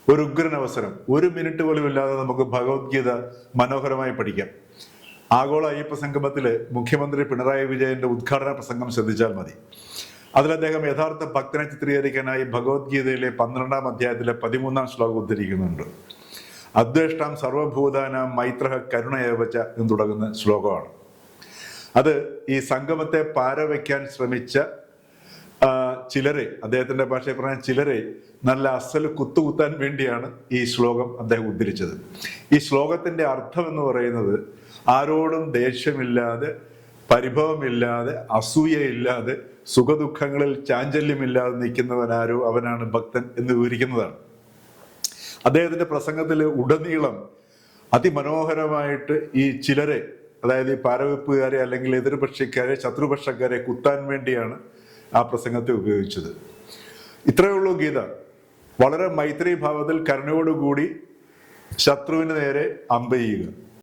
ഒരു ഉഗ്രൻ അവസരം. 1 മിനിറ്റ് പോലും ഇല്ലാതെ നമുക്ക് ഭഗവത്ഗീത മനോഹരമായി പഠിക്കാം. ആഗോള അയ്യപ്പ സംഗമത്തില് മുഖ്യമന്ത്രി പിണറായി വിജയന്റെ ഉദ്ഘാടന പ്രസംഗം ശ്രദ്ധിച്ചാൽ മതി. അതിൽ അദ്ദേഹം യഥാർത്ഥ ഭക്തനെ ചിത്രീകരിക്കാനായി ഭഗവത്ഗീതയിലെ 12-ാം അധ്യായത്തിലെ 13-ാം ശ്ലോകം ഉദ്ധരിക്കുന്നുണ്ട്. അദ്വേഷ്ടാം സർവഭൂതാനാം മൈത്രഃ കരുണയേവച എന്ന് തുടങ്ങുന്ന ശ്ലോകമാണ്. അത് ഈ സംഗമത്തെ പാരവയ്ക്കാൻ ശ്രമിച്ച ചിലരെ, അദ്ദേഹത്തിന്റെ ഭാഷയിൽ പറഞ്ഞ ചിലരെ നല്ല അസൽ കുത്തുകുത്താൻ വേണ്ടിയാണ് ഈ ശ്ലോകം അദ്ദേഹം ഉദ്ധരിച്ചത്. ഈ ശ്ലോകത്തിന്റെ അർത്ഥം എന്ന് പറയുന്നത് ആരോടും ദേഷ്യമില്ലാതെ, പരിഭവമില്ലാതെ, അസൂയയില്ലാതെ, സുഖദുഃഖങ്ങളിൽ ചാഞ്ചല്യമില്ലാതെ നിൽക്കുന്നവനാരോ അവനാണ് ഭക്തൻ എന്ന് വിവരിക്കുന്നതാണ്. അദ്ദേഹത്തിന്റെ പ്രസംഗത്തിൽ ഉടനീളം അതിമനോഹരമായിട്ട് ഈ ചിലരെ, അതായത് ഈ പാരവെപ്പുകാരെ അല്ലെങ്കിൽ എതിർപക്ഷക്കാരെ, ശത്രുപക്ഷക്കാരെ കുത്താൻ വേണ്ടിയാണ് ആ പ്രസംഗത്തെ ഉപയോഗിച്ചത്. ഇത്രയേ ഉള്ളൂ ഗീത. വളരെ മൈത്രി ഭാവത്തിൽ കരുണയോടുകൂടി ശത്രുവിന് നേരെ അമ്പെയ്യുക.